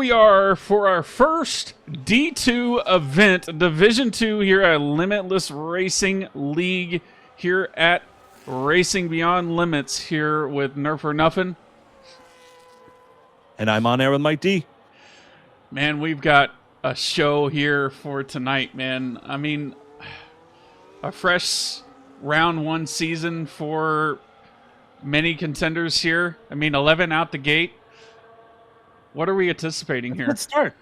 we are for our first D2 event, Division 2 here at Limitless Racing League here at Racing Beyond Limits here with Nerf or Nuffin. And I'm on air with Mike D. Man, we've got a show here for tonight, man. I mean, a fresh round one season for many contenders here. I mean, 11 out the gate. What are we anticipating here? Let's start.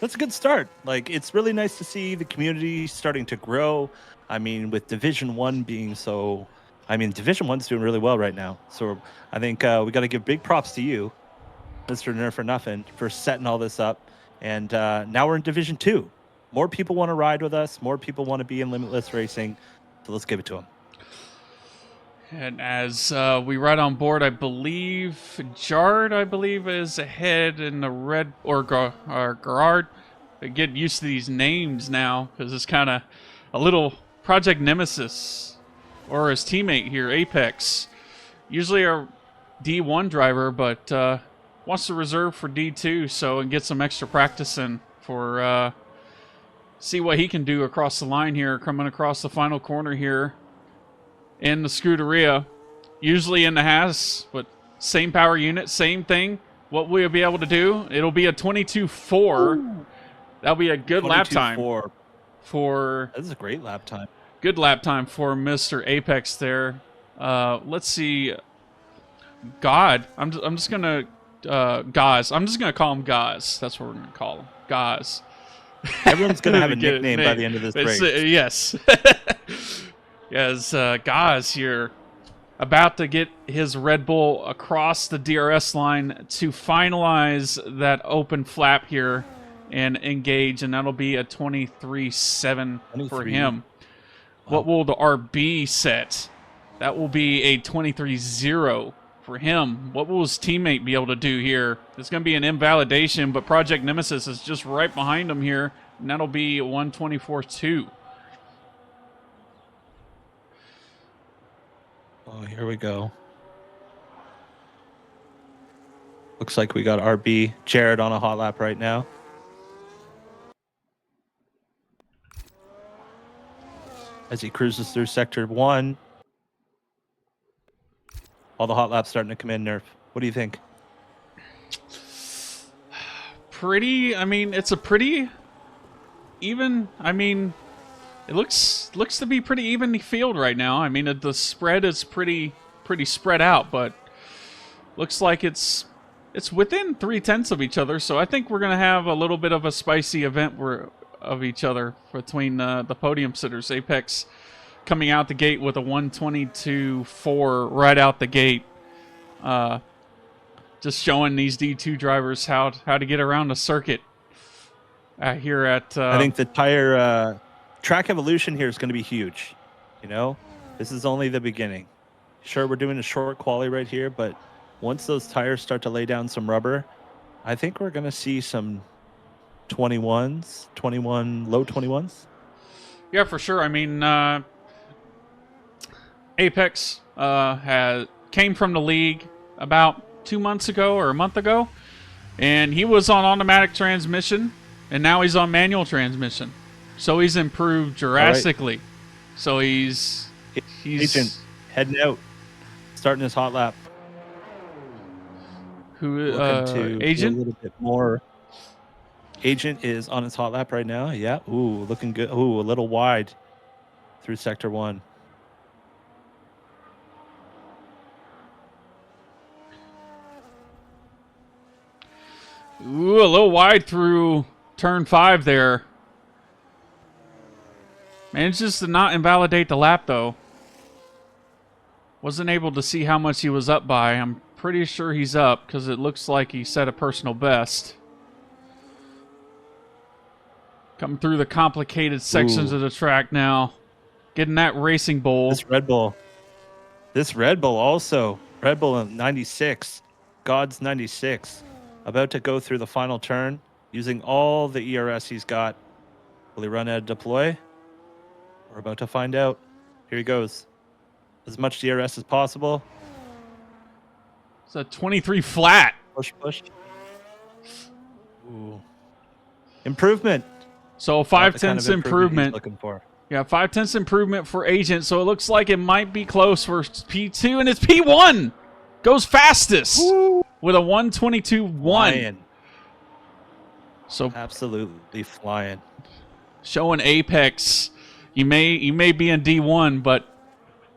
That's a good start. Like, it's really nice to see the community starting to grow. I mean, with Division 1 being so... I mean, Division 1's doing really well right now. So I think we got to give big props to you, Mr. Nerf or Nuffin, for setting all this up. And now we're in Division 2. More people want to ride with us. More people want to be in Limitless Racing. So let's give it to them. And as we ride on board, I believe Jard, is ahead in the red, or Gerard. I get used to these names now because it's kind of a little Project Nemesis, or his teammate here, Apex. Usually a D1 driver, but wants to reserve for D2 and get some extra practice in for see what he can do across the line here, coming across the final corner here. In the Scuderia, usually in the Haas, but same power unit, same thing. What we'll be able to do, it'll be a 22.4. That'll be a good lap time. For this is a great lap time. Good lap time for Mr. Apex there. Let's see. God, I'm just gonna Gaz. I'm just gonna call him Gaz. That's what we're gonna call him, Gaz. Everyone's gonna have a nickname by the end of this race. Yes. As Gaz here about to get his Red Bull across the DRS line to finalize that open flap here and engage, and that'll be a 23.7 for him. Wow. What will the RB set? That will be a 23.0 for him. What will his teammate be able to do here? It's going to be an invalidation, but Project Nemesis is just right behind him here, and that'll be 124.2. Oh, here we go. Looks like we got RB Jared on a hot lap right now. As he cruises through Sector 1. All the hot laps starting to come in, Nerf. What do you think? It's a pretty even, it looks to be pretty evenly field right now. I mean, the spread is pretty spread out, but looks like it's within 0.3 of each other. So I think we're gonna have a little bit of a spicy event of each other between the podium sitters. Apex coming out the gate with a 122.4 right out the gate. Just showing these D2 drivers how to get around the circuit here at. I think the tire. Track evolution here is going to be huge. You know, this is only the beginning. Sure, we're doing a short quali right here, but once those tires start to lay down some rubber, I think we're going to see some 21s, low 21s. Yeah, for sure. I mean, Apex came from the league about 2 months ago or a month ago, and he was on automatic transmission, and now he's on manual transmission. So he's improved drastically. Right. So he's Agent heading out, starting his hot lap. Agent? A little bit more. Agent is on his hot lap right now. Yeah. Ooh, looking good. Ooh, a little wide through Sector 1. Ooh, a little wide through Turn 5 there. Manages to not invalidate the lap, though. Wasn't able to see how much he was up by. I'm pretty sure he's up, because it looks like he set a personal best. Coming through the complicated sections of the track now. Getting that Racing Bull. This Red Bull also. Red Bull 96. God's 96. About to go through the final turn. Using all the ERS he's got. Will he run out of deploy? We're about to find out. Here he goes. As much DRS as possible. It's a 23 flat. Push. Ooh. Improvement. So Not five the kind of tenths improvement he's improvement. looking for. Yeah, 5/10 improvement for Agent. So it looks like it might be close for P2, and it's P1. Goes fastest Woo. with a 122.1. Flying. So Absolutely flying. showing apex. You may be in D1, but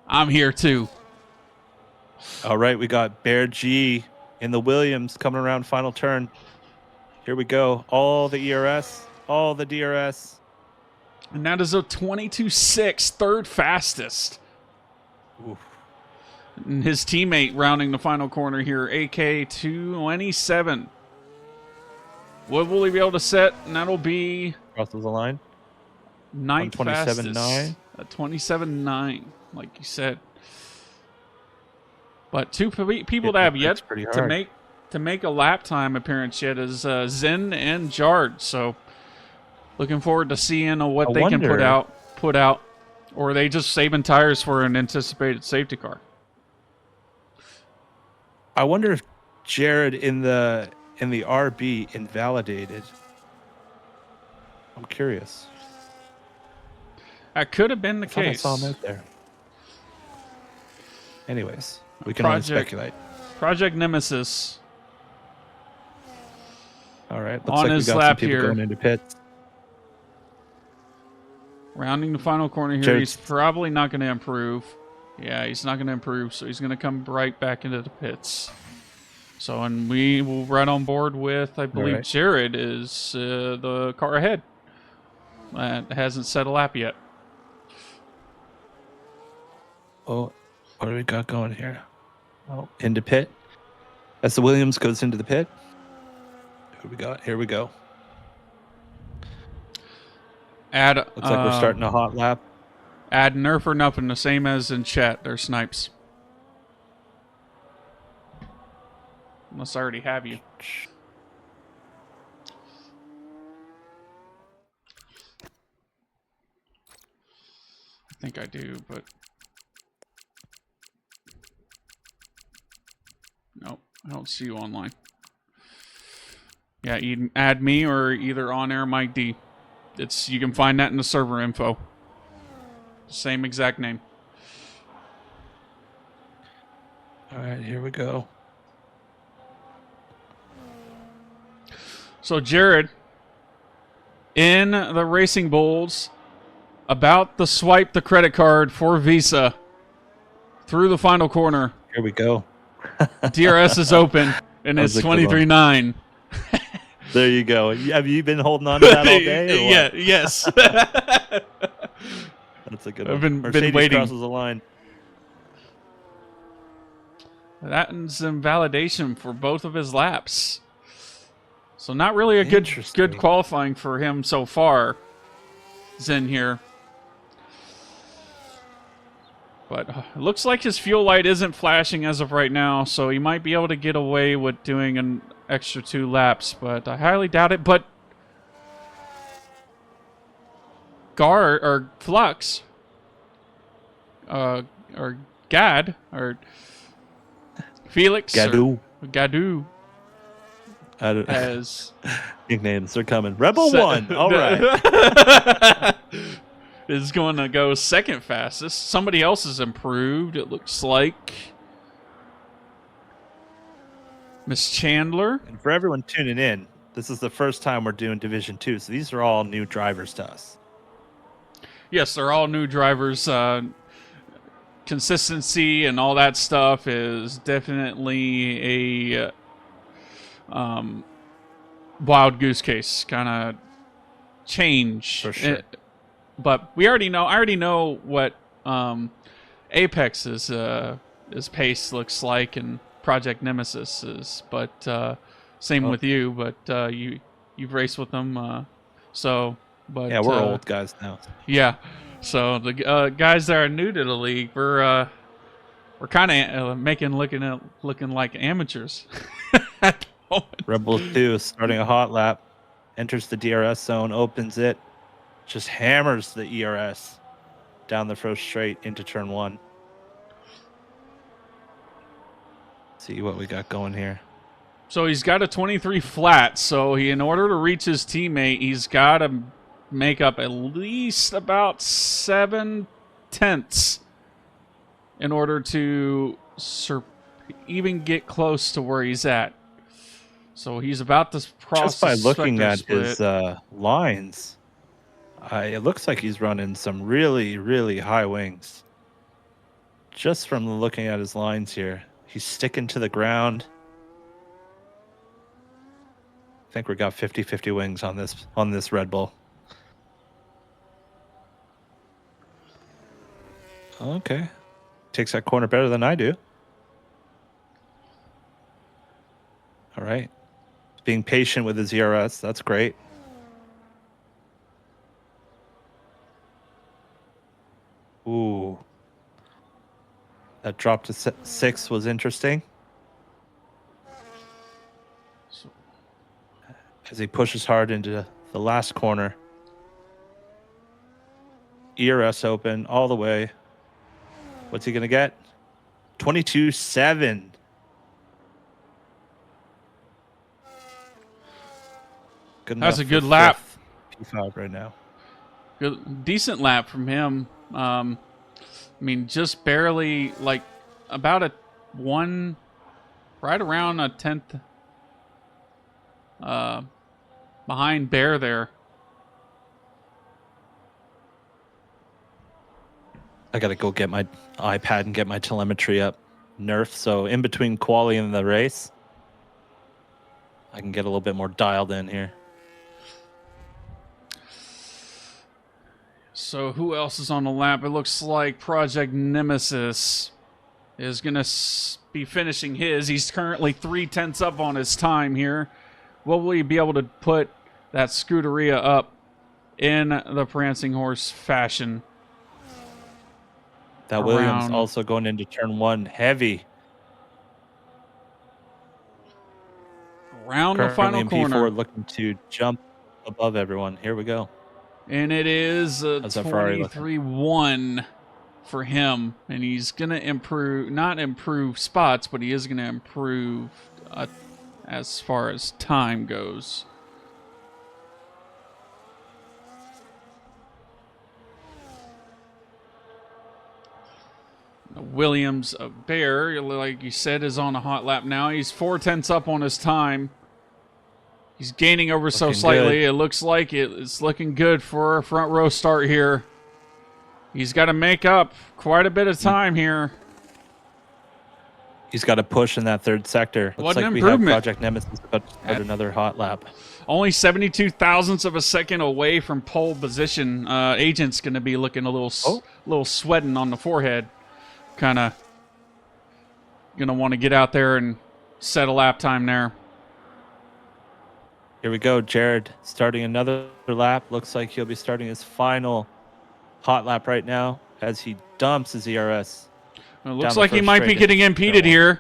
I'm here too. All right, we got Bear G in the Williams coming around final turn. Here we go. All the ERS, all the DRS. And that is a 22.6, third fastest. Oof. And his teammate rounding the final corner here, AK 227. What will he be able to set? And that'll be Crosses the line. ninth fastest. 127.9. A 27.9, like you said. But two people that have yet pretty to hard. make a lap time appearance yet is Zen and Jard. So looking forward to seeing what they can put out, or are they just saving tires for an anticipated safety car? I wonder if Jared in the RB invalidated. I'm curious. That could have been the I thought I case. saw him out there. Anyways, we can only speculate. Project Nemesis All right, looks on like we his got some lap people here. going into pits. Rounding the final corner here. Jared's- He's probably not going to improve. Yeah, he's not going to improve, so he's going to come right back into the pits. So, and we will right on board with, I believe, right. Jared is the car ahead. That hasn't set a lap yet. Oh, what do we got going here? Oh, into pit. As the Williams goes into the pit. Who we got? Here we go. Looks like we're starting a hot lap. Add nerf or nothing, the same as in chat. They're snipes. Unless I already have you. I think I do, but nope, I don't see you online. Yeah, you add me or either on air Mike D. You can find that in the server info. Same exact name. All right, here we go. So Jared, in the Racing Bulls, about to swipe the credit card for Visa through the final corner. Here we go. DRS is open, and That it's was a good one. 23.9. There you go. Have you been holding on to that all day? Or what? Yeah, yes. That's a good I've one. been Mercedes waiting. crosses the line. That's invalidation for both of his laps. So not really a good Interesting. qualifying for him so far. Zen here. But it looks like his fuel light isn't flashing as of right now, so he might be able to get away with doing an extra 2 laps, but I highly doubt it. But Flux, or Gad, or Felix, Gadu. or Gadu, I don't, as nicknames are coming. Rebel 1. All right. is going to go second fastest. Somebody else has improved, it looks like. Miss Chandler. And for everyone tuning in, this is the first time we're doing Division 2, so these are all new drivers to us. Yes, they're all new drivers. Consistency and all that stuff is definitely a wild goose case kind of change. For sure. But I already know what Apex's pace looks like and Project Nemesis is. But same with you. But you've raced with them, so. But Yeah, we're old guys now. Yeah, so the guys that are new to the league, we're kind of looking like amateurs. At the moment. Rebel 2 starting a hot lap, enters the DRS zone, opens it, just hammers the ERS down the first straight into turn 1. See what we got going here. So he's got a 23 flat. So in order to reach his teammate, he's got to make up at least about 7/10 in order to even get close to where he's at. So he's about to cross Just by the looking Spectre at split. his lines, it looks like he's running some really, really high wings. Just from looking at his lines here, he's sticking to the ground. I think we got 50-50 wings on this Red Bull. Okay. Takes that corner better than I do. All right. Being patient with his ERS, that's great. Ooh. That drop to 6 was interesting. As he pushes hard into the last corner. ERS open all the way. What's he going to get? 22.7. Good enough. That's a good lap. P5 right now. Good, decent lap from him. I mean, just barely, like, about a one, right around a 10th behind Bear there. I got to go get my iPad and get my telemetry up. Nerf. So in between quali and the race, I can get a little bit more dialed in here. So who else is on the lap? It looks like Project Nemesis is going to be finishing his. He's currently 3/10 up on his time here. Will he be able to put that Scuderia up in the Prancing Horse fashion? That Williams also going into turn 1 heavy. Around the final corner. P4 looking to jump above everyone. Here we go. And it is a 23-1 for him. And he's going to not improve spots, but he is going to improve as far as time goes. Williams Bear, like you said, is on a hot lap now. He's 4/10 up on his time. He's gaining over so slightly. It looks like it's looking good for a front row start here. He's got to make up quite a bit of time here. He's got to push in that third sector. Looks like we have Project Nemesis about to start another hot lap. Only 72 thousandths of a second away from pole position. Agent's going to be looking a little sweating on the forehead. Kind of going to want to get out there and set a lap time there. Here we go. Jared starting another lap. Looks like he'll be starting his final hot lap right now as he dumps his ERS. It looks like he might be getting impeded here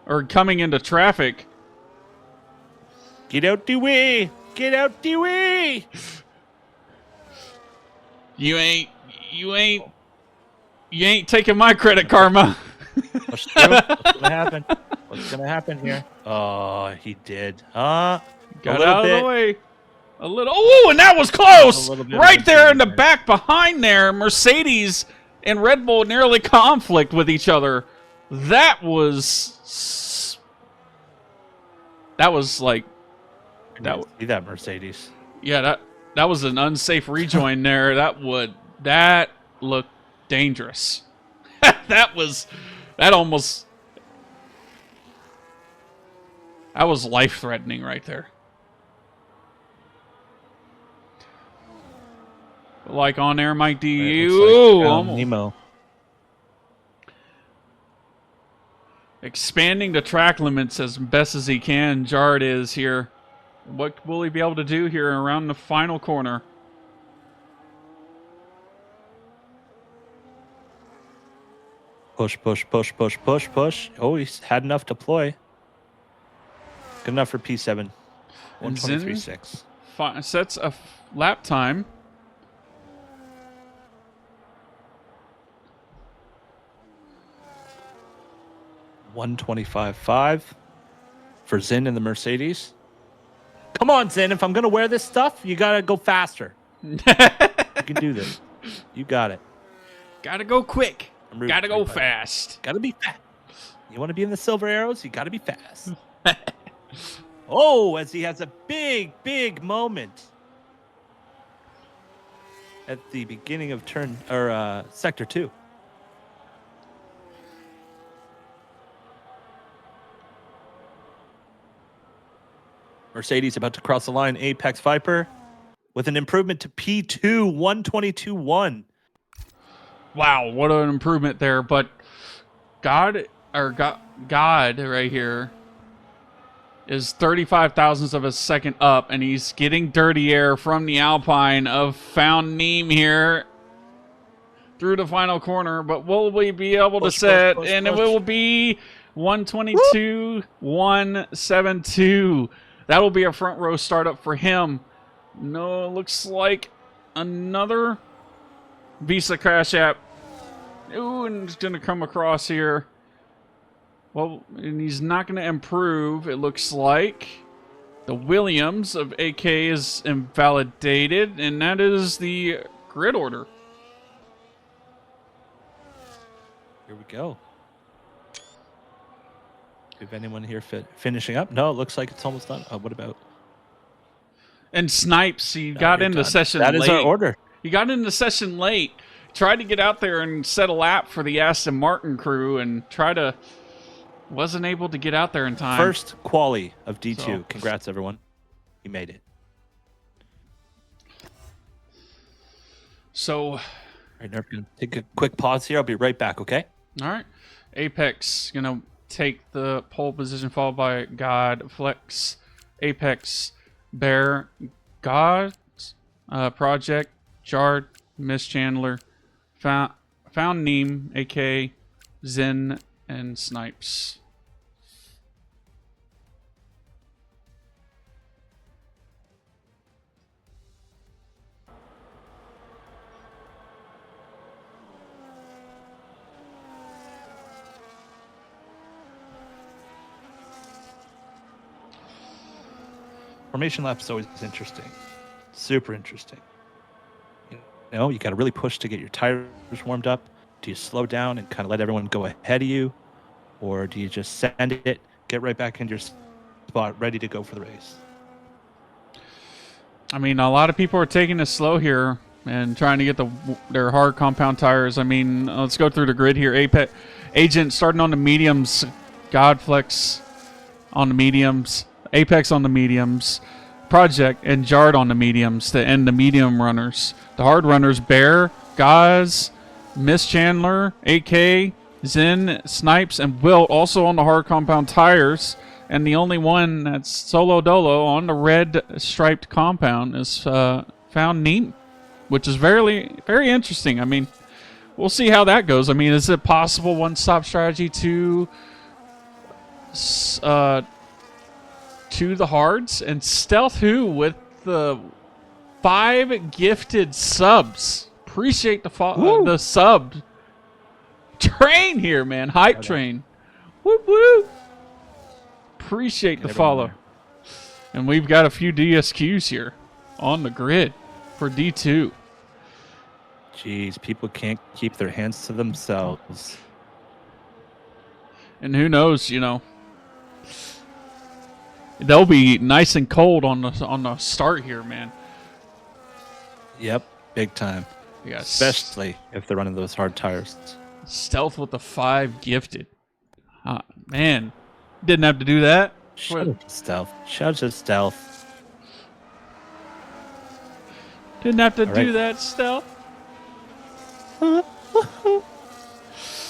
or coming into traffic. Get out the way! Get out the way! You ain't taking my credit, Karma. What's gonna happen? What's gonna happen here? Oh, he did. Got out of the way. A little. Oh, and that was close. Right there in the back behind there, Mercedes and Red Bull nearly conflict with each other. That was like see that Mercedes. Yeah, that was an unsafe rejoin there. That looked dangerous. that was life-threatening right there. Like on air, Mike D. Nemo. Expanding the track limits as best as he can. Jard is here. What will he be able to do here around the final corner? Push, push, push, push, push, push. Oh, he's had enough to deploy. Good enough for P7. 123.6. Sets a lap time. $125.5. for Zin in the Mercedes. Come on, Zin. If I'm going to wear this stuff, you got to go faster. You can do this. You got it. Gotta go quick. Gotta go fast. Gotta be fast. You want to be in the Silver Arrows? You got to be fast. Oh, as he has a big, big moment at the beginning of Sector 2. Mercedes about to cross the line. Apex Viper with an improvement to P2 122.1. Wow, what an improvement there! But God right here is 35 thousandths of a second up, and he's getting dirty air from the Alpine of Found Neem here through the final corner. But will we be able to set? And it will be 122, 172. That'll be a front row startup for him. No, it looks like another Visa Crash App. Ooh, and it's going to come across here. Well, and he's not going to improve, it looks like. The Williams of AK is invalidated, and that is the grid order. Here we go. If anyone here finishing up? No, it looks like it's almost done. What about? And Snipes, he got into session late. That is our order. He got into session late. Tried to get out there and set a lap for the Aston Martin crew and wasn't able to get out there in time. First quali of D2. So, congrats, everyone. You made it. So, all right, Nerf, gonna take a quick pause here. I'll be right back, okay? All right. Apex going to take the pole position, followed by God, Flex, Apex, Bear, God, Project, Jard, Miss Chandler, Found Neem, AK, Zen, and Snipes. Formation lap is always interesting. Super interesting. You know, you got to really push to get your tires warmed up. Do you slow down and kind of let everyone go ahead of you? Or do you just send it, get right back into your spot, ready to go for the race? I mean, a lot of people are taking it slow here and trying to get their hard compound tires. I mean, let's go through the grid here. Apex Agent starting on the mediums. Godflex on the mediums. Apex on the mediums. Project and Jard on the mediums to end the medium runners. The hard runners, Bear, Gaz, Miss Chandler, AK, Zen, Snipes, and Wilt also on the hard compound tires. And the only one that's solo dolo on the red striped compound is Found Neem, which is very, very interesting. I mean, we'll see how that goes. I mean, is it possible one-stop strategy to the hards? And Stealth Who with the 5 gifted subs. Appreciate the sub train here, man. Hype train. Whoop whoop. Appreciate the follow. And we've got a few DSQs here on the grid for D2. Jeez, people can't keep their hands to themselves. And who knows, you know, they'll be nice and cold on the start here, man. Yep, big time. Yeah, especially if they're running those hard tires. Stealth with the 5 gifted. Man, didn't have to do that. Shout out to Stealth. Shout out to Stealth. Didn't have to do that, Stealth. All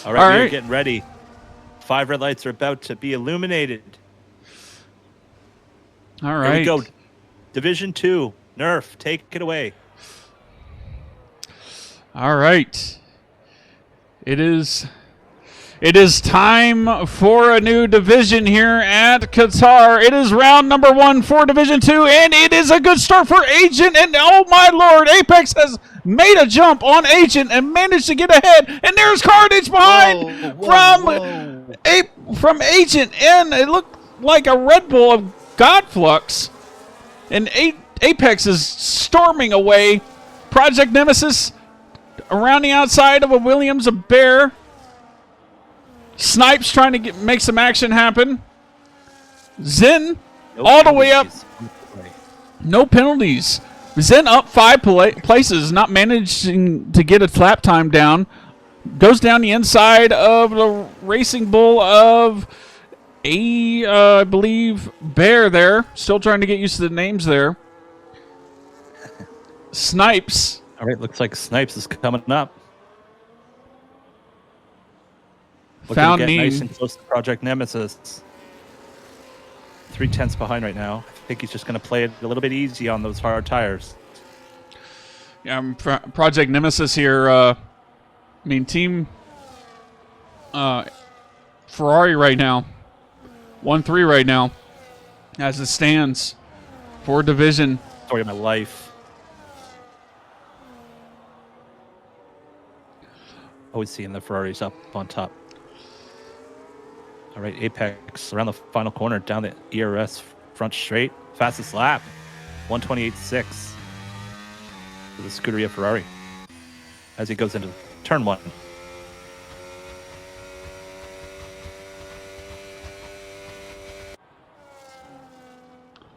right, we're getting ready. 5 red lights are about to be illuminated. All right. Here we go. Division 2. Nerf, take it away. All right. It is time for a new division here at Qatar. It is round number 1 for Division 2, and it is a good start for Agent. And oh my lord, Apex has made a jump on Agent and managed to get ahead. And there's Carnage behind from Agent, and it like a Red Bull of Godflux. And Apex is storming away. Project Nemesis around the outside of a Williams, a Bear. Snipes trying to make some action happen. Zen all the way up. No penalties. Zen up 5 places, not managing to get a lap time down. Goes down the inside of the Racing Bull of I believe, Bear there. Still trying to get used to the names there. Snipes. All right, looks like Snipes is coming up. Found Looking to get Neen. nice and close to Project Nemesis. 3/10 behind right now. I think he's just going to play it a little bit easy on those hard tires. Yeah, Project Nemesis here. Team Ferrari right now. 1-3 right now. As it stands for division. Story of my life. Always seeing the Ferraris up on top. All right, Apex around the final corner, down the ERS front straight. Fastest lap, 128.6 for the Scuderia Ferrari as he goes into turn 1.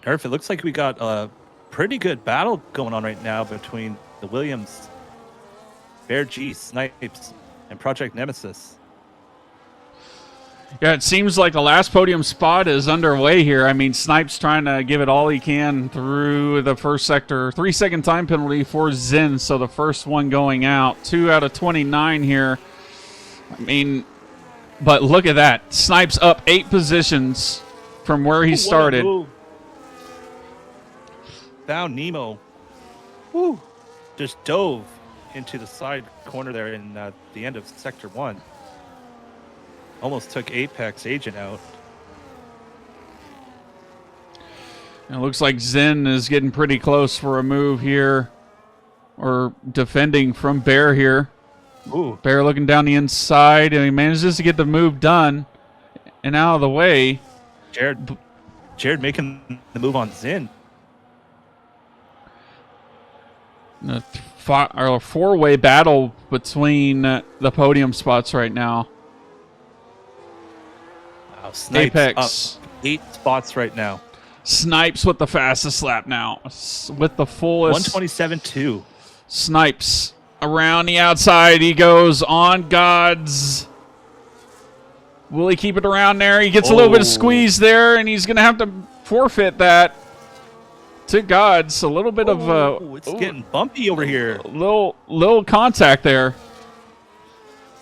Nerf, it looks like we got a pretty good battle going on right now between the Williams, Bear G, Snipes, and Project Nemesis. Yeah, it seems like the last podium spot is underway here. Snipes trying to give it all he can through the first sector. 3-second time penalty for Zen, so the first one going out. 2 out of 29 here. But look at that. Snipes up 8 positions from where he started. Found Nemo. Woo. Just dove into the side corner there in the end of Sector 1. Almost took Apex Agent out. And it looks like Zen is getting pretty close for a move here. Or defending from Bear here. Ooh. Bear looking down the inside, and he manages to get the move done and out of the way. Jared making the move on Zen. A 4-way battle between the podium spots right now. Wow, Snipes Apex. Up 8 spots right now. Snipes with the fastest lap now. With the fullest. 127.2. Snipes around the outside. He goes on Gods. Will he keep it around there? He gets a little bit of squeeze there, and he's going to have to forfeit that to Gods. A little bit of it's getting bumpy over here. Little contact there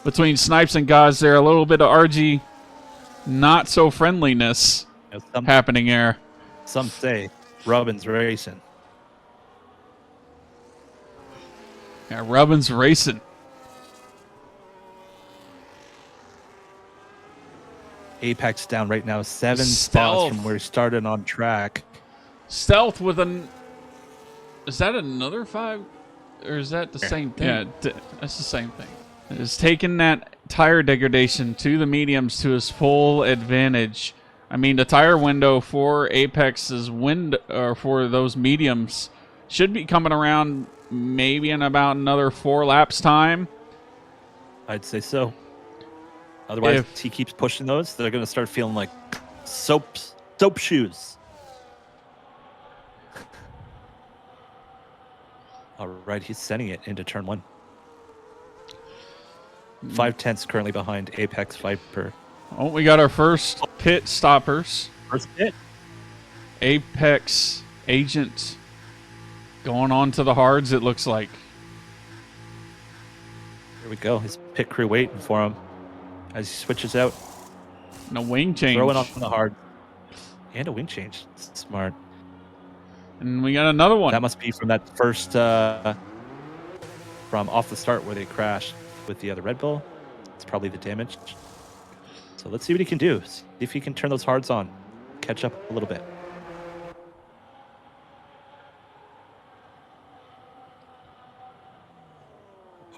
between Snipes and Gods there. A little bit of RG not so friendliness happening there. Some say Robin's racing. Yeah, Robin's racing. Apex down right now, 7 Stealth. spots from where he started on track. Stealth with an... Is that another 5? Or is that the same thing? Yeah, that's the same thing. It's taking that tire degradation to the mediums to his full advantage. The tire window for Apex's for those mediums should be coming around maybe in about another 4 laps time. I'd say so. Otherwise, if he keeps pushing those, they're going to start feeling like soap shoes. All right, he's sending it into turn 1. 5/10 currently behind Apex Viper. Oh, we got our first pit stoppers. First pit. Apex Agent going on to the hards, it looks like. Here we go. His pit crew waiting for him as he switches out. And a wing change. Throwing off on the hard. And a wing change. Smart. And we got another one. That must be from that first, from off the start where they crashed with the other Red Bull. It's probably the damage. So let's see what he can do. See if he can turn those hards on. Catch up a little bit.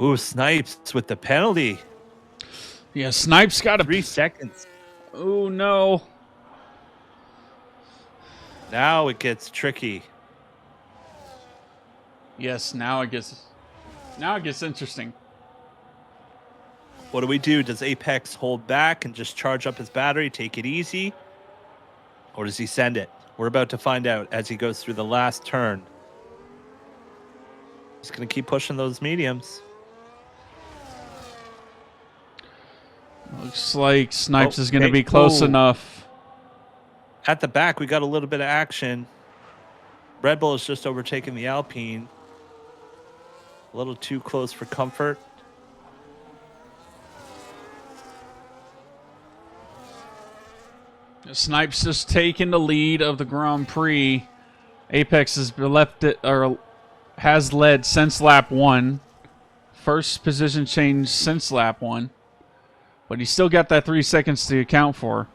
Ooh, Snipes with the penalty. Yeah, Snipes got 3 seconds. Oh, no. Now it gets tricky. Yes, now it gets interesting. What do we do? Does Apex hold back and just charge up his battery, take it easy? Or does he send it? We're about to find out as he goes through the last turn. He's going to keep pushing those mediums. Looks like Snipes is going to be close enough. At the back, we got a little bit of action. Red Bull has just overtaken the Alpine. A little too close for comfort. Snipes just taking the lead of the Grand Prix. Apex has has led since lap 1. First position change since lap 1. But he's still got that 3 seconds to account for.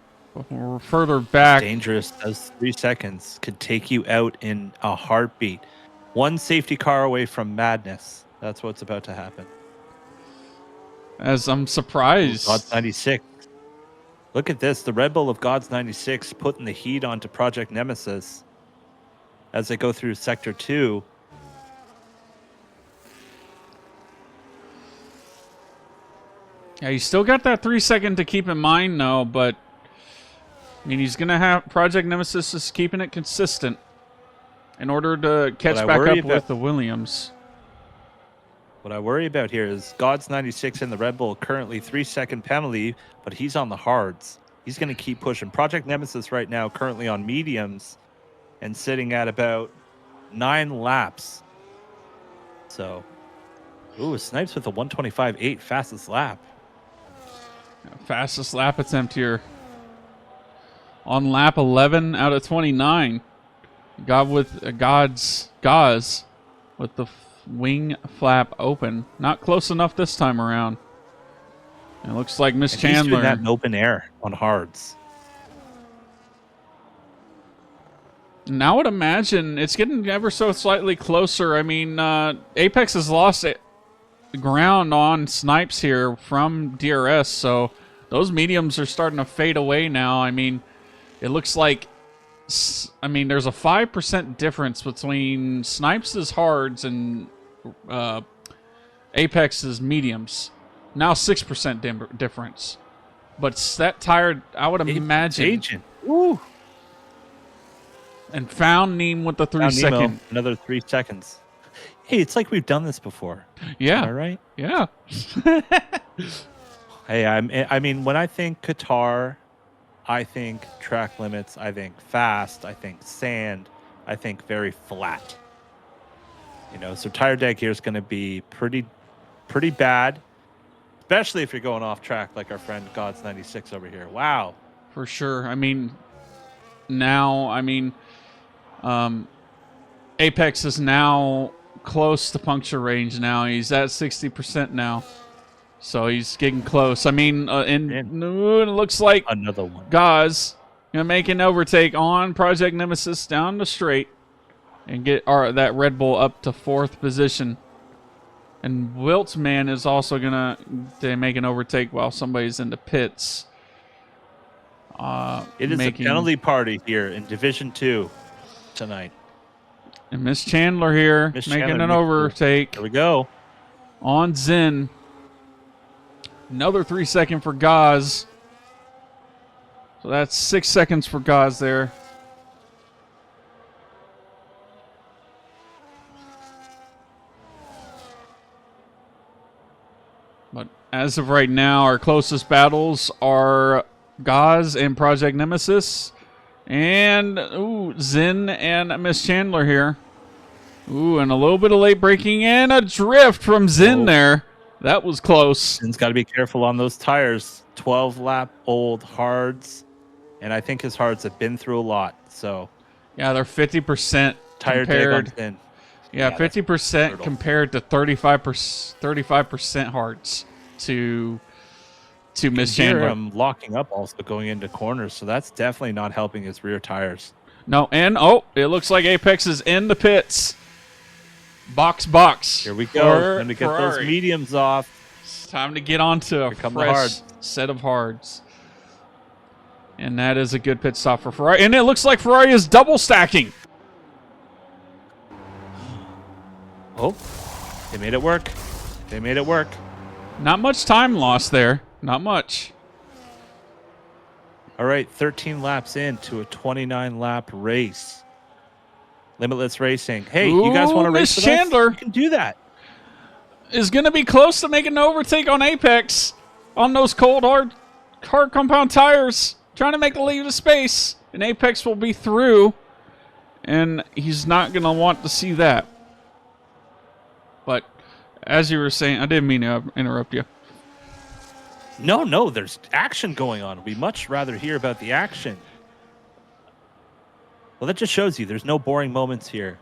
We're further back. Dangerous. Those 3 seconds could take you out in a heartbeat. One safety car away from madness. That's what's about to happen. As I'm surprised. God's 96. Look at this. The Red Bull of God's 96 putting the heat onto Project Nemesis as they go through Sector 2. Yeah, he's still got that 3 second to keep in mind, though, but I mean, he's going to have Project Nemesis is keeping it consistent in order to catch back up with the Williams. What I worry about here is God's 96 in the Red Bull, currently 3 second penalty, but he's on the hards. He's going to keep pushing. Project Nemesis right now currently on mediums and sitting at about 9 laps. So, ooh, Snipes with a 125.8 fastest lap. Fastest lap attempt here. On lap 11 out of 29. Gaz with the wing flap open. Not close enough this time around. It looks like Miss Chandler. He's doing that in open air on hards. Now I would imagine it's getting ever so slightly closer. I mean, Apex has lost ground on Snipes here from DRS, so those mediums are starting to fade away now. I mean, it looks like, there's a 5% difference between Snipes' hards and Apex's mediums. Now 6% difference. But that tire, I would imagine. Agent. Ooh. And found Neem with the 3 second. Another 3 seconds. Hey, it's like we've done this before. Yeah. All right. Yeah. Hey, I mean, when I think Qatar, I think track limits, I think fast, I think sand, I think very flat. You know, so tire deck here is going to be pretty bad, especially if you're going off track like our friend God's 96 over here. Wow. For sure. I mean, now, Apex is now close to puncture range now. He's at 60% now. So he's getting close. I mean, it looks like another one. Gaz gonna make an overtake on Project Nemesis down the straight and get that Red Bull up to 4th position. And Wiltzman is also gonna make an overtake while somebody's in the pits. It is a penalty party here in Division 2 tonight. And Miss Chandler here making an overtake. There we go. On Zen. Another 3 second for Gaz. So that's 6 seconds for Gaz there. But as of right now, our closest battles are Gaz and Project Nemesis. And, Zen and Miss Chandler here. And a little bit of late braking and a drift from Zen there. That was close. Zen's got to be careful on those tires. 12-lap-old hards. And I think his hards have been through a lot. So, yeah, they're 50% tire compared. dig on Zen. Yeah, 50% compared to 35% hards to Miss Chandler. I'm locking up also going into corners, so that's definitely not helping his rear tires. No, and it looks like Apex is in the pits. Box. Here we go. Time to get those mediums off. It's time to get onto a fresh set of hards. And that is a good pit stop for Ferrari. And it looks like Ferrari is double stacking. Oh, they made it work. They made it work. Not much time lost there. Not much. All right, 13 laps into a 29-lap race. Limitless Racing. Hey, you guys want to race Miss with us? Chandler You can do that. is going to be close to making an overtake on Apex on those cold, hard compound tires. Trying to make a lead of space. And Apex will be through. And he's not going to want to see that. But as you were saying, I didn't mean to interrupt you. No, there's action going on. We'd much rather hear about the action. Well, that just shows you there's no boring moments here.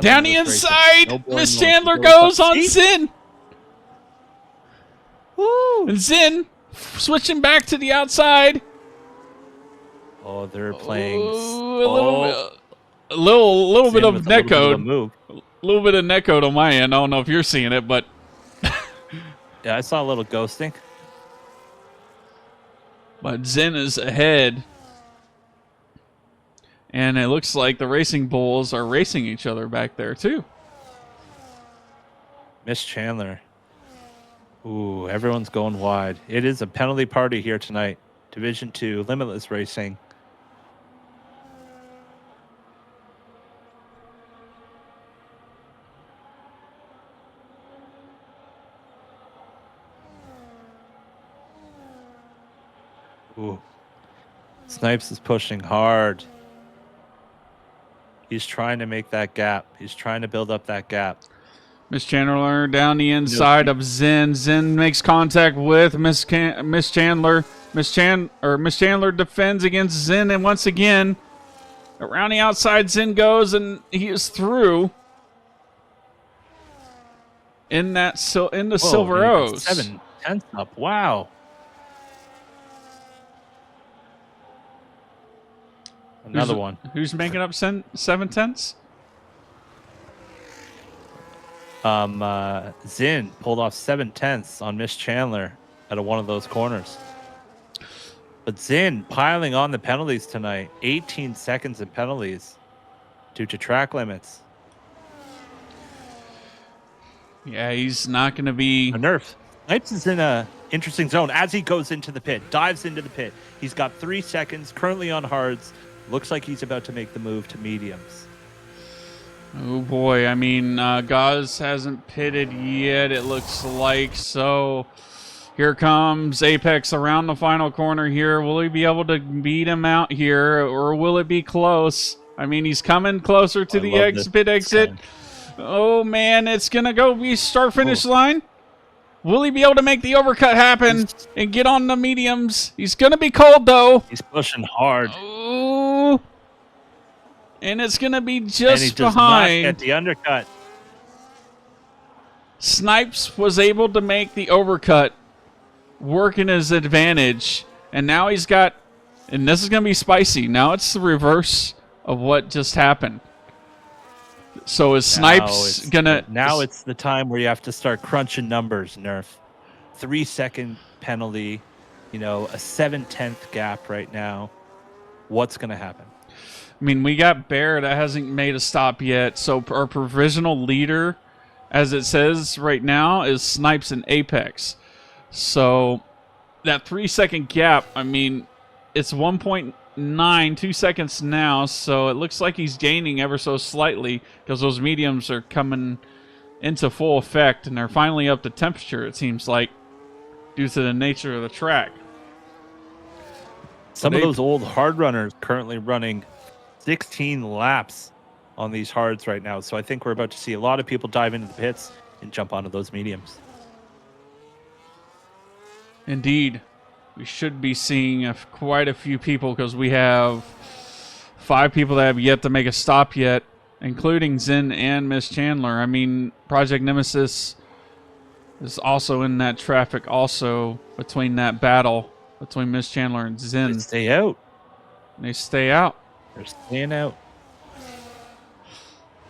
Down the inside, Miss Chandler goes on Zin. Woo! And Zin switching back to the outside. Oh, they're playing. A little bit of netcode. A little bit of netcode on my end. I don't know if you're seeing it, but yeah, I saw a little ghosting. But Zin is ahead. And it looks like the Racing Bulls are racing each other back there, too. Miss Chandler. Ooh, everyone's going wide. It is a penalty party here tonight. Division 2, Limitless Racing. Ooh. Snipes is pushing hard. He's trying to make that gap. He's trying to build up that gap. Miss Chandler down the inside of Zin. Zin makes contact with Miss Chandler. Miss Chandler defends against Zin, and once again, around the outside, Zin goes, and he is through in the Silver O's. 7/10 up. Wow. Another one. Who's making up 7/10? Zin pulled off 7/10 on Miss Chandler out of one of those corners. But Zin piling on the penalties tonight. 18 seconds in penalties due to track limits. Yeah, he's not going to be... A nerf. Snipes is in a interesting zone as he goes into the pit, dives into the pit. He's got 3 seconds, currently on hards. Looks like he's about to make the move to mediums. Oh boy, I mean, Gauze hasn't pitted yet, it looks like, so here comes Apex around the final corner here. Will he be able to beat him out here, or will it be close? I mean, he's coming closer to the pit exit. Oh man, it's gonna go be start-finish line. Will he be able to make the overcut happen and get on the mediums? He's gonna be cold though. He's pushing hard. Oh. And it's going to be just and he does behind. Not get the undercut. Snipes was able to make the overcut work in his advantage. And now he's got, and this is going to be spicy. Now it's the reverse of what just happened. So is Snipes going to... Now it's the time where you have to start crunching numbers, Nerf. 3-second penalty, a 7/10 gap right now. What's going to happen? I mean, we got Bear that hasn't made a stop yet. So our provisional leader, as it says right now, is Snipes and Apex. So that 3-second gap, I mean, it's 1.9, 2 seconds now. So it looks like he's gaining ever so slightly because those mediums are coming into full effect. And they're finally up to temperature, it seems like, due to the nature of the track. Some of those old hard runners currently running 16 laps on these hards right now. So I think we're about to see a lot of people dive into the pits and jump onto those mediums. Indeed. We should be seeing quite a few people because we have 5 people that have yet to make a stop yet, including Zin and Miss Chandler. I mean, Project Nemesis is also in that traffic also between that battle between Miss Chandler and Zin. They stay out. They stay out. They're staying out.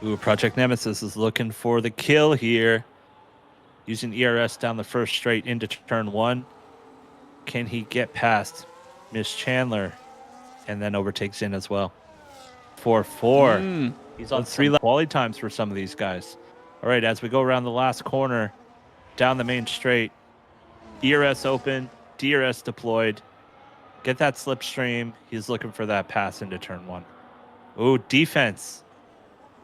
Ooh, Project Nemesis is looking for the kill here. Using ERS down the first straight into turn 1. Can he get past Miss Chandler? and then overtakes in as well. 4-4. He's on 3 lap quality times for some of these guys. All right, as we go around the last corner, down the main straight, DRS open, DRS deployed. Get that slipstream. He's looking for that pass into turn 1. Ooh, defense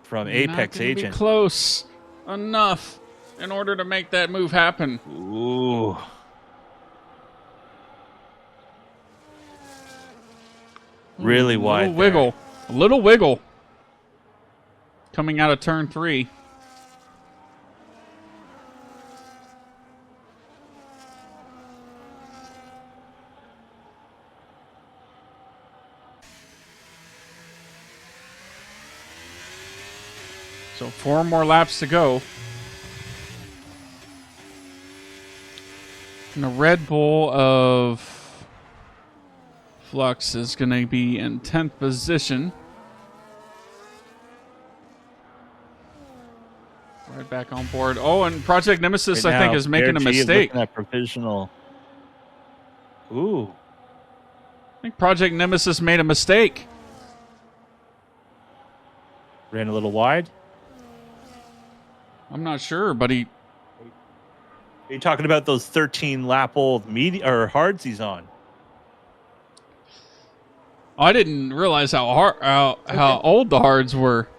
from Apex Not gonna Agent. be close enough in order to make that move happen. Ooh. Really wide. Little wiggle. A little wiggle. Coming out of turn 3. So 4 more laps to go. And the Red Bull of Flux is going to be in 10th position. Right back on board. Oh, and Project Nemesis, Right I think, now, is making a Bear G is mistake. looking at provisional. Ooh. I think Project Nemesis made a mistake. Ran a little wide. I'm not sure, but he... Are you talking about those 13-lap-old or hards he's on? I didn't realize how old the hards were.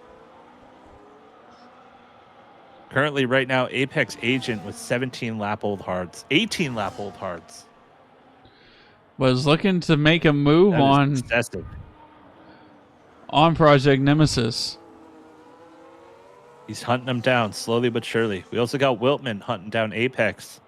Currently, right now, Apex Agent with 17-lap-old hards. 18-lap-old hards. Was looking to make a move That is excessive. on Project Nemesis. He's hunting them down slowly but surely. We also got Wiltman hunting down Apex.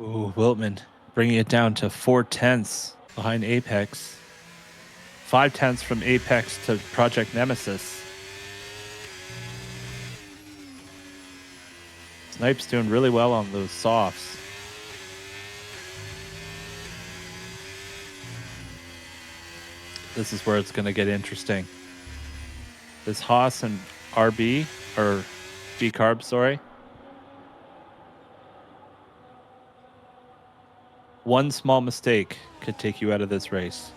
Ooh, Wiltman bringing it down to 4/10 behind Apex. 5/10 from Apex to Project Nemesis. Snipe's doing really well on those softs. This is where it's going to get interesting. This Haas and RB, or G-Carb, sorry. One small mistake could take you out of this race.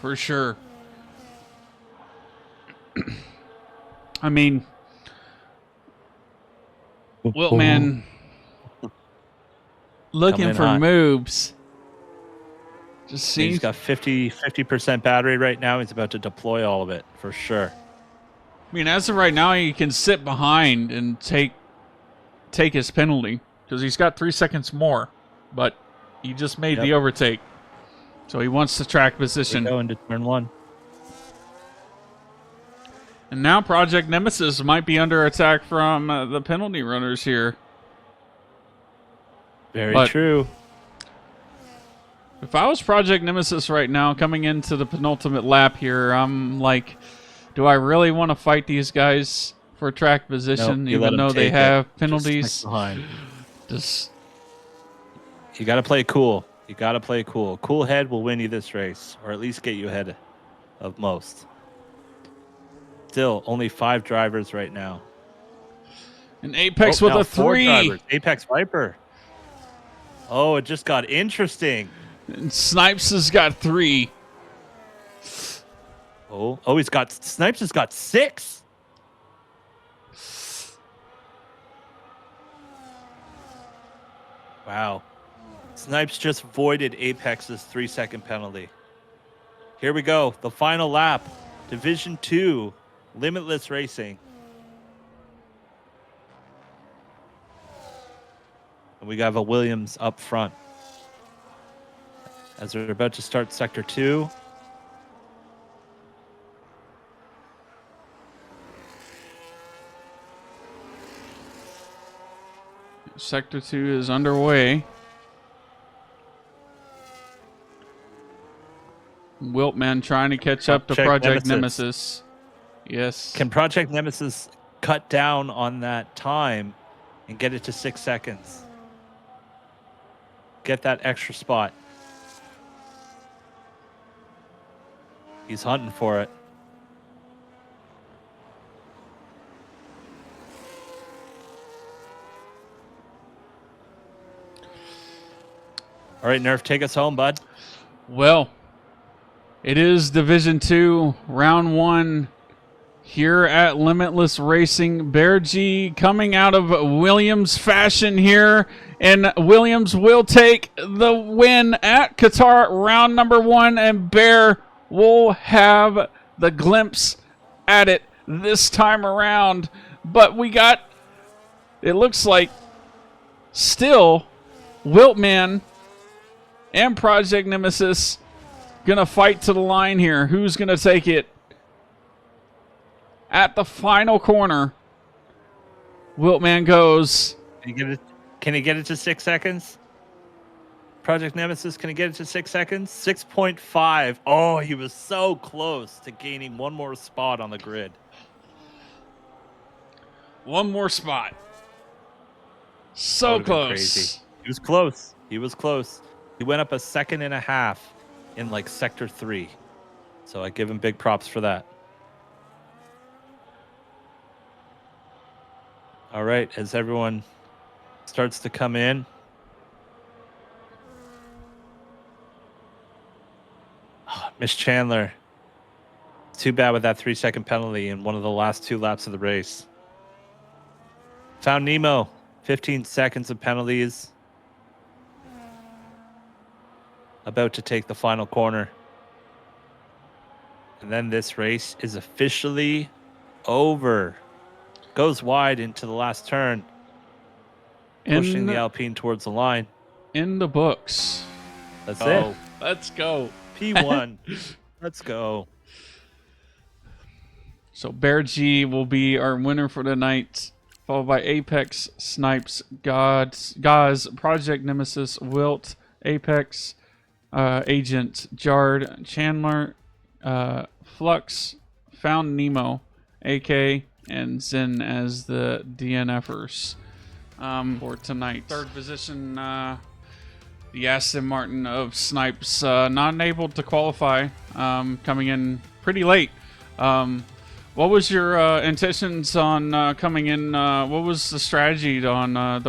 For sure. I mean, Wiltman looking for hot. moves. Just seems He's got 50% battery right now. He's about to deploy all of it for sure. I mean, as of right now, he can sit behind and take his penalty because he's got 3 seconds more, but he just made the overtake, so he wants the track position. Go into turn 1. And now Project Nemesis might be under attack from the penalty runners here. Very true. If I was Project Nemesis right now, coming into the penultimate lap here, I'm like, do I really want to fight these guys for track position, even though they have penalties? Just you got to play cool. You got to play cool. Cool head will win you this race, or at least get you ahead of most. Still, only 5 drivers right now. And Apex with a 3. 4 drivers. Apex Viper. Oh, it just got interesting. And Snipes has got 3. Oh, Snipes has got 6. Wow. Snipes just voided Apex's 3-second penalty. Here we go. The final lap. Division 2. Limitless Racing. And we have a Williams up front. As we're about to start Sector 2. Sector 2 is underway. Wiltman trying to catch up to Project Nemesis. Yes. Can Project Nemesis cut down on that time and get it to 6 seconds? Get that extra spot. He's hunting for it. All right, Nerf, take us home, bud. Well, it is Division 2, Round 1 here at Limitless Racing. Bear G coming out of Williams fashion here, and Williams will take the win at Qatar round number 1, and Bear will have the glimpse at it this time around. But we got, it looks like, still Wiltman and Project Nemesis gonna fight to the line here. Who's gonna take it? At the final corner, Wiltman goes. Can he get it to 6 seconds? Project Nemesis, can he get it to 6 seconds? 6.5. Oh, he was so close to gaining one more spot on the grid. One more spot. So close. Crazy. He was close. He was close. He went up a second and a half in like sector 3. So I give him big props for that. All right, as everyone starts to come in. Oh, Miss Chandler. Too bad with that 3-second penalty in one of the last 2 laps of the race. Found Nemo. 15 seconds of penalties. About to take the final corner. And then this race is officially over. Goes wide into the last turn. Pushing the Alpine towards the line. In the books. That's it. Let's go. P1. Let's go. So Bear G will be our winner for the night, followed by Apex, Snipes, Gaz, Project Nemesis, Wilt, Apex, Agent, Jard, Chandler, Flux, Found Nemo, AK, and Zen as the DNFers for tonight. Third position, the Aston Martin of Snipes, not able to qualify, coming in pretty late. What was your intentions on coming in? What was the strategy on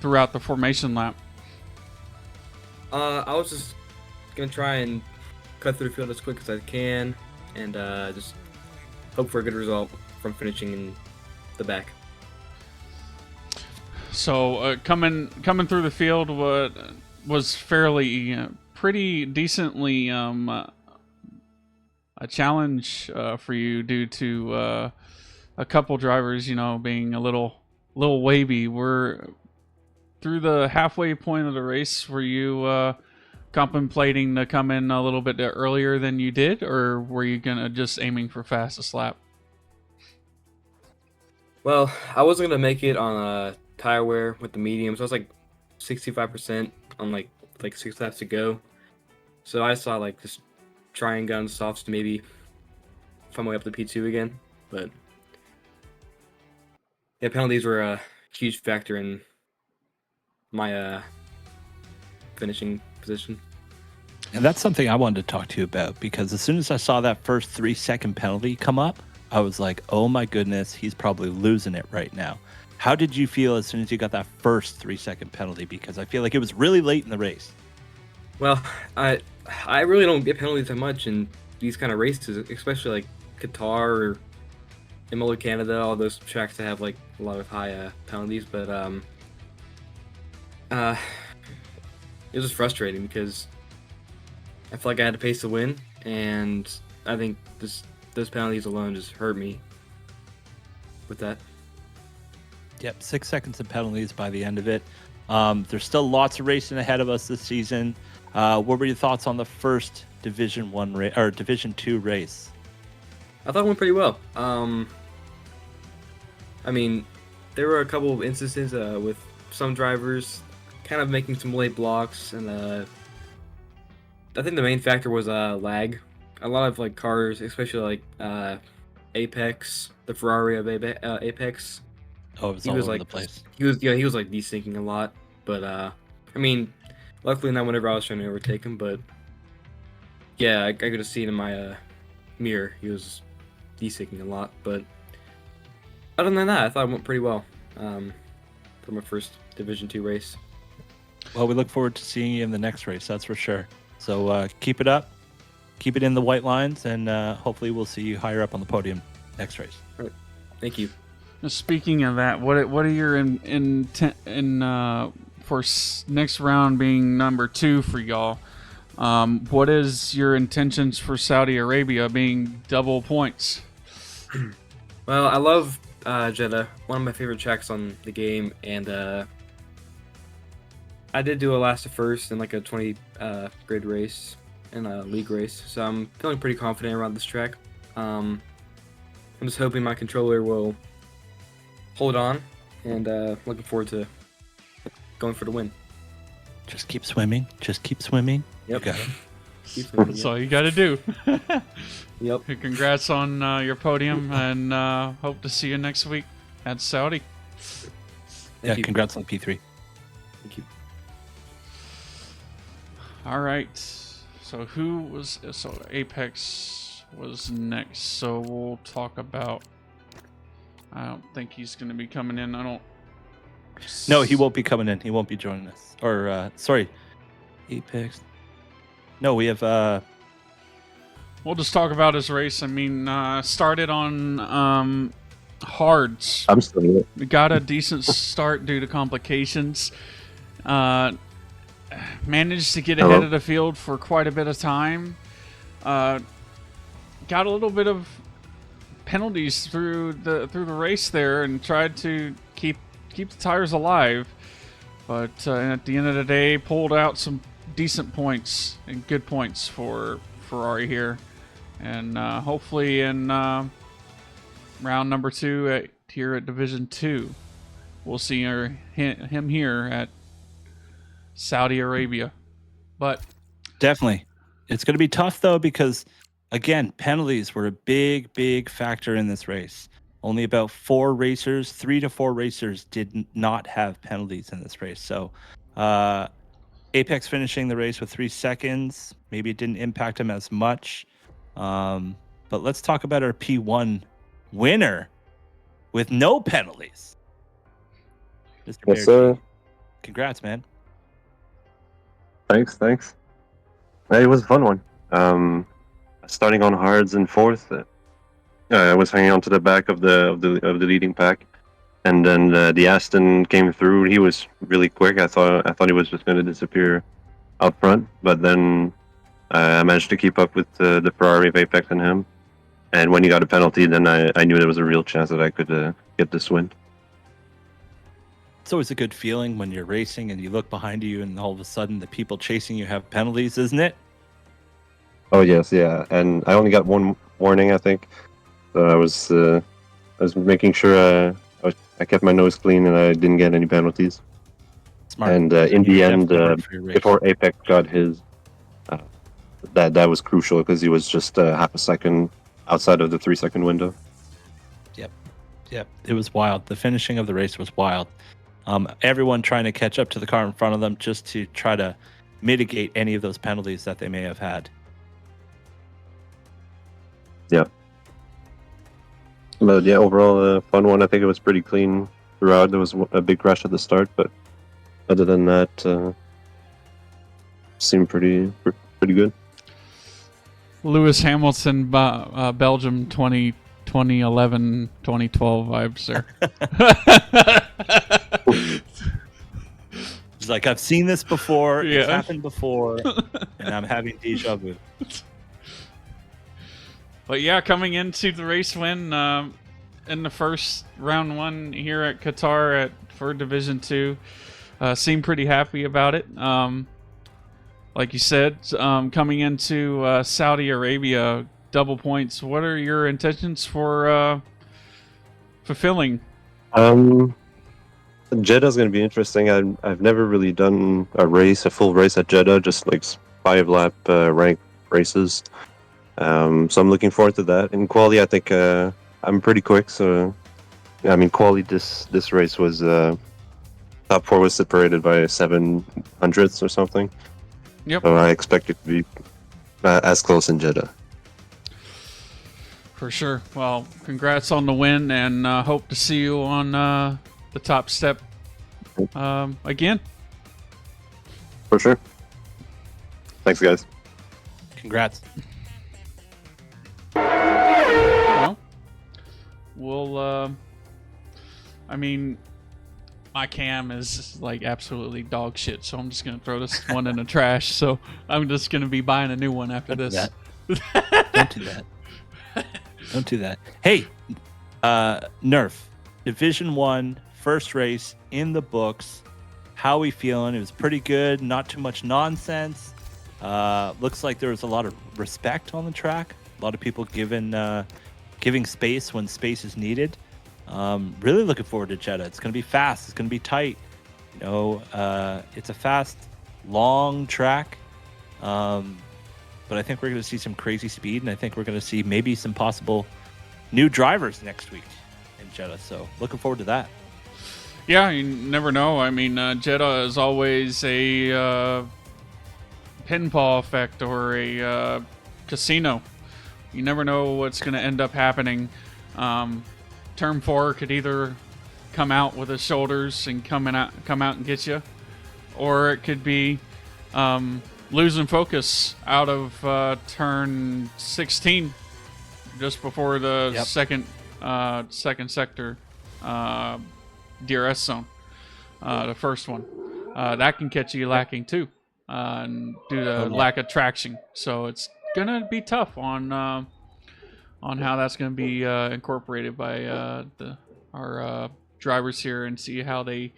throughout the formation lap? I was just gonna try and cut through the field as quick as I can, and just hope for a good result from finishing in the back. So coming through the field was fairly pretty decently a challenge for you due to a couple drivers, being a little wavy. Were through the halfway point of the race, were you contemplating to come in a little bit earlier than you did, or were you gonna just aiming for fastest lap? Well, I wasn't gonna make it on tire wear with the medium, so I was like 65% on like 6 laps to go. So I saw just try and get on the softs to maybe find my way up to P2 again. But yeah, penalties were a huge factor in my finishing position. And that's something I wanted to talk to you about, because as soon as I saw that first 3-second penalty come up, I was like, oh my goodness, he's probably losing it right now. How did you feel as soon as you got that first 3-second penalty? Because I feel like it was really late in the race. Well, I really don't get penalties that much in these kind of races, especially like Qatar or Imola, Canada, all those tracks that have a lot of high penalties. But it was just frustrating because I felt like I had to pace the win, and I think those penalties alone just hurt me with that. Yep, 6 seconds of penalties by the end of it. There's still lots of racing ahead of us this season. What were your thoughts on the first Division 1 or Division 2 race? I thought it went pretty well. I mean, there were a couple of instances with some drivers kind of making some late blocks, and I think the main factor was lag. A lot of cars, especially Apex, the Ferrari of Apex. Oh, it was all over the place. He was desyncing a lot, but I mean, luckily not whenever I was trying to overtake him, but Yeah, I could have seen in my mirror. He was desicking a lot, but other than that, I thought it went pretty well for my first Division 2 race. Well, we look forward to seeing you in the next race, that's for sure. So keep it up, keep it in the white lines, and hopefully we'll see you higher up on the podium next race. All right. Thank you. Speaking of that, what are your next round being number 2 for y'all? What is your intentions for Saudi Arabia being double points? Well, I love Jeddah, one of my favorite tracks on the game, and I did do a last to first in like a 20 grid race and a league race, so I'm feeling pretty confident around this track. I'm just hoping my controller will hold on, and looking forward to going for the win. Just keep swimming. Just keep swimming. Yep. You got it. Keep swimming, That's all you got to do. Yep. Congrats on your podium, and hope to see you next week at Saudi. Yeah, you. congrats on P3. Thank you. All right. So Apex was next. So we'll talk about. I don't think he's going to be coming in. No, he won't be coming in. He won't be joining us. Or, sorry, Apex. No, we have... We'll just talk about his race. I mean, started on hards. I'm still here. We got a decent start due to complications. Managed to get ahead of the field for quite a bit of time. Got a little bit of penalties through the race there, and tried to keep the tires alive. But at the end of the day, pulled out some decent points and good points for Ferrari here. And hopefully in round number 2 here at Division 2, we'll see him here at Saudi Arabia. But Definitely. It's going to be tough, though, because, again, penalties were a big factor in this race. Only about 3 to 4 racers did not have penalties in this race. So Apex finishing the race with 3 seconds. Maybe it didn't impact him as much. But let's talk about our P1 winner with no penalties. Mr. Yes, Bear sir. G. Congrats, man. Thanks. Hey, it was a fun one. Starting on hards in 4th, I was hanging on to the back of the leading pack, and then the Aston came through. He was really quick. I thought he was just going to disappear out front, but then I managed to keep up with the Ferrari of Apex and him. And when he got a penalty, then I knew there was a real chance that I could get this win. It's always a good feeling when you're racing and you look behind you and all of a sudden the people chasing you have penalties, isn't it? Oh yes, yeah. And I only got one warning, I think. So I was making sure I kept my nose clean and I didn't get any penalties. Smart. And in the end, definitely worked for your race. before Apex got his, that was crucial because he was just half a second outside of the 3-second window. Yep, it was wild. The finishing of the race was wild. Everyone trying to catch up to the car in front of them just to try to mitigate any of those penalties that they may have had. Yeah. But yeah, overall, a fun one. I think it was pretty clean throughout. There was a big crash at the start, but other than that, seemed pretty good. Lewis Hamilton, Belgium 2011, 2012 vibes there. It's like, I've seen this before. Yeah. It's happened before. And I'm having deja vu. But yeah, coming into the race win in the first round 1 here at Qatar for Division 2, seemed pretty happy about it. Like you said, coming into Saudi Arabia, double points. What are your intentions for fulfilling? Jeddah's going to be interesting. I've never really done a full race at Jeddah, just like 5-lap ranked races. So I'm looking forward to that. In quali, I think I'm pretty quick. So, I mean, quali this race was top 4 was separated by 700ths or something. Yep. So I expect it to be as close in Jeddah. For sure. Well, congrats on the win, and hope to see you on the top step again. For sure. Thanks, guys. Congrats. Well, we'll. I mean, my cam is like absolutely dog shit, so I'm just gonna throw this one in the trash. So I'm just gonna be buying a new one after Don't do this. Don't do that. Don't do that. Hey, Nerf, Division 1, first race in the books. How we feeling? It was pretty good. Not too much nonsense. Looks like there was a lot of respect on the track. A lot of people giving space when space is needed. Really looking forward to Jeddah. It's going to be fast. It's going to be tight. You know, it's a fast, long track. But I think we're going to see some crazy speed, and I think we're going to see maybe some possible new drivers next week in Jeddah. So looking forward to that. Yeah, you never know. I mean, Jeddah is always a pinball effect or a casino. You never know what's going to end up happening. Turn 4 could either come out with his shoulders and come out and get you, or it could be losing focus out of turn 16 just before the second sector DRS zone, the first one. That can catch you lacking too, due to lack of traction. So it's gonna be tough on how that's gonna be incorporated by our drivers here, and see how they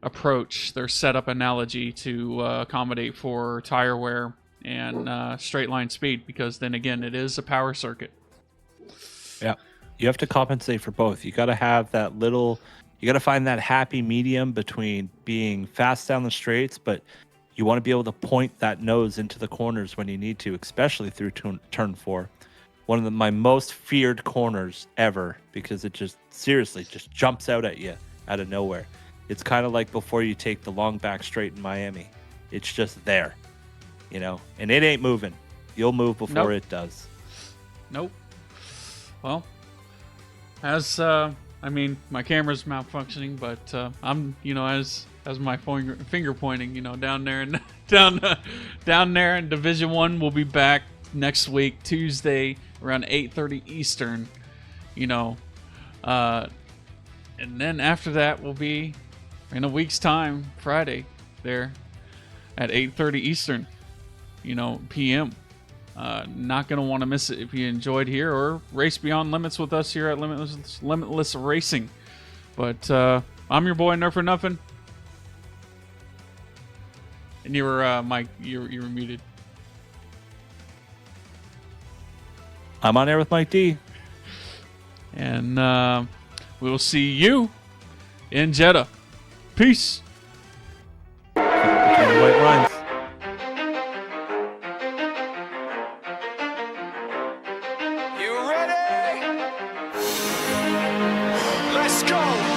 approach their setup analogy to accommodate for tire wear and straight line speed, because then again, it is a power circuit. Yeah, you have to compensate for both. You got to have that little, you got to find that happy medium between being fast down the straights, but you want to be able to point that nose into the corners when you need to, especially through turn 4. One of my most feared corners ever, because it just seriously just jumps out at you out of nowhere. It's kind of like before you take the long back straight in Miami. It's just there, you know, and it ain't moving. You'll move before it does. Nope. Well, as I mean, my camera's malfunctioning, but I'm, you know, as my finger pointing, you know, down there and down there in Division 1. We'll be back next week, Tuesday, around 8:30 Eastern. You know, and then after that will be in a week's time, Friday, there at 8:30 Eastern, you know, PM. Not going to want to miss it if you enjoyed here, or race beyond limits with us here at Limitless Racing. But I'm your boy, Nerf or Nothing. And you were, Mike, you were muted. I'm on air with Mike D. And we will see you in Jeddah. Peace. Between the white lines. You ready? Let's go!